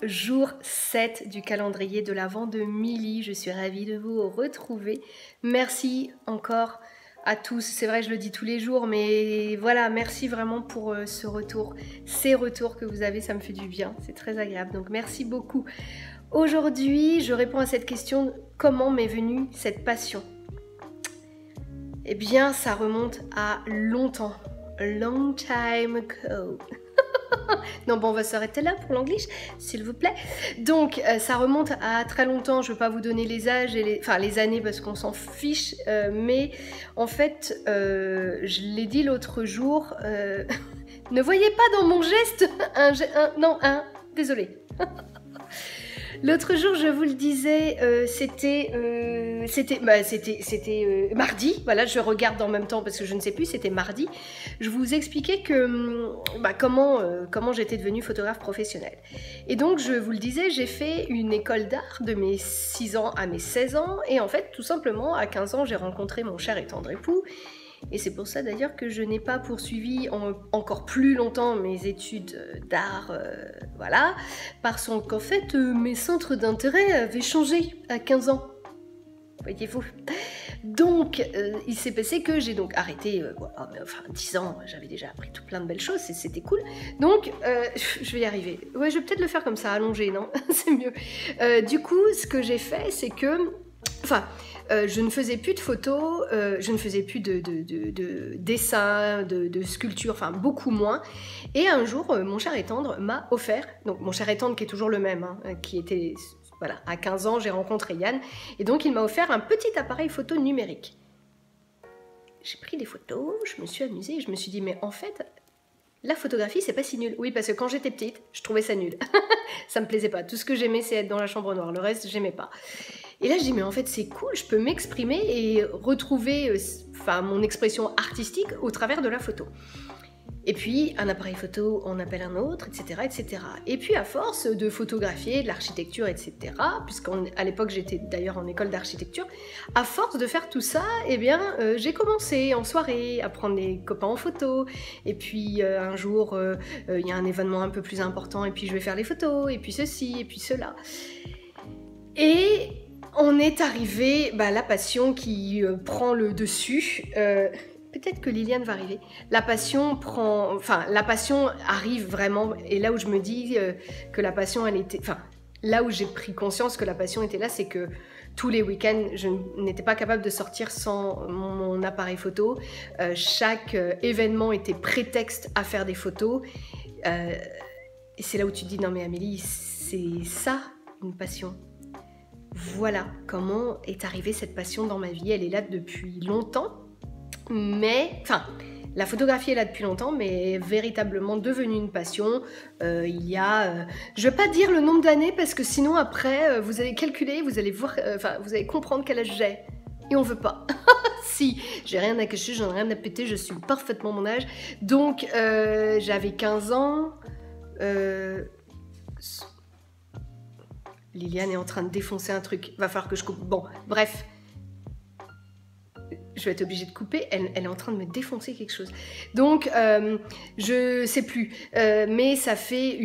jour 7 du calendrier de l'Avent de Milly. Je suis ravie de vous retrouver. Merci encore à tous. C'est vrai, je le dis tous les jours, mais voilà, merci vraiment pour ce retour. Ces retours que vous avez, ça me fait du bien. C'est très agréable, donc merci beaucoup. Aujourd'hui, je réponds à cette question, comment m'est venue cette passion? Eh bien, ça remonte à longtemps. A long time ago. Non, bon, on va s'arrêter là pour l'anglish, s'il vous plaît. Donc, ça remonte à très longtemps. Je ne vais pas vous donner les âges, et les années, parce qu'on s'en fiche. Mais en fait, je l'ai dit l'autre jour, ne voyez pas dans mon geste désolé. L'autre jour, je vous le disais, c'était mardi. Voilà, je regarde en même temps parce que je ne sais plus, c'était mardi. Je vous expliquais que comment j'étais devenue photographe professionnelle. Et donc, je vous le disais, j'ai fait une école d'art de mes 6 ans à mes 16 ans. Et en fait, tout simplement, à 15 ans, j'ai rencontré mon cher et tendre époux. Et c'est pour ça d'ailleurs que je n'ai pas poursuivi encore plus longtemps mes études d'art, voilà, parce qu'en fait mes centres d'intérêt avaient changé à 15 ans, voyez-vous. Donc il s'est passé que j'ai donc arrêté, 10 ans, j'avais déjà appris tout plein de belles choses, c'était cool. Donc je vais y arriver, ouais, je vais peut-être le faire comme ça, allongé, non? C'est mieux. Du coup, ce que j'ai fait, c'est que, je ne faisais plus de photos, je ne faisais plus de dessins, de sculptures, enfin beaucoup moins. Et un jour, mon cher et tendre m'a offert, donc mon cher et tendre qui est toujours le même, hein, qui était, voilà, à 15 ans, j'ai rencontré Yann, et donc il m'a offert un petit appareil photo numérique. J'ai pris des photos, je me suis amusée, et je me suis dit, mais en fait, la photographie, c'est pas si nul. Oui, parce que quand j'étais petite, je trouvais ça nul. Ça me plaisait pas. Tout ce que j'aimais, c'est être dans la chambre noire. Le reste, j'aimais pas. Et là, je dis, mais en fait, c'est cool, je peux m'exprimer et retrouver mon expression artistique au travers de la photo. Et puis, un appareil photo, on appelle un autre, etc., etc. Et puis, à force de photographier, de l'architecture, etc., puisqu'à l'époque, j'étais d'ailleurs en école d'architecture, à force de faire tout ça, eh bien, j'ai commencé en soirée à prendre des copains en photo. Et puis, un jour, il y a un événement un peu plus important, et puis je vais faire les photos, et puis ceci, et puis cela. Et on est arrivé, la passion qui prend le dessus. Peut-être que Liliane va arriver. La passion arrive vraiment, et là où je me dis que la passion, là où j'ai pris conscience que la passion était là, c'est que tous les week-ends, je n'étais pas capable de sortir sans mon appareil photo. Chaque événement était prétexte à faire des photos. Et c'est là où tu te dis, non mais Amélie, c'est ça une passion. Voilà comment est arrivée cette passion dans ma vie. Elle est là depuis longtemps. Mais, la photographie est là depuis longtemps, mais véritablement devenue une passion. Il y a, je ne vais pas dire le nombre d'années parce que sinon après, vous allez calculer, vous allez voir, vous allez comprendre quel âge j'ai. Et on veut pas. Si, j'ai rien à cacher, j'en ai rien à péter, je suis parfaitement mon âge. Donc, j'avais 15 ans. Liliane est en train de défoncer un truc. Va falloir que je coupe. Bon, bref. Je vais être obligée de couper, elle est en train de me défoncer quelque chose. Donc, je sais plus, mais ça fait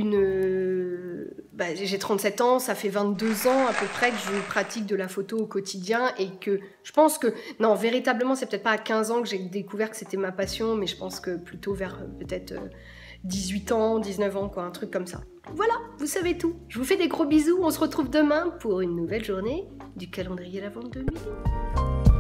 j'ai 37 ans, ça fait 22 ans à peu près que je pratique de la photo au quotidien et que je pense que, non, véritablement, c'est peut-être pas à 15 ans que j'ai découvert que c'était ma passion, mais je pense que plutôt vers peut-être 18 ans, 19 ans, quoi, un truc comme ça. Voilà, vous savez tout. Je vous fais des gros bisous, on se retrouve demain pour une nouvelle journée du calendrier l'Avent de Milly.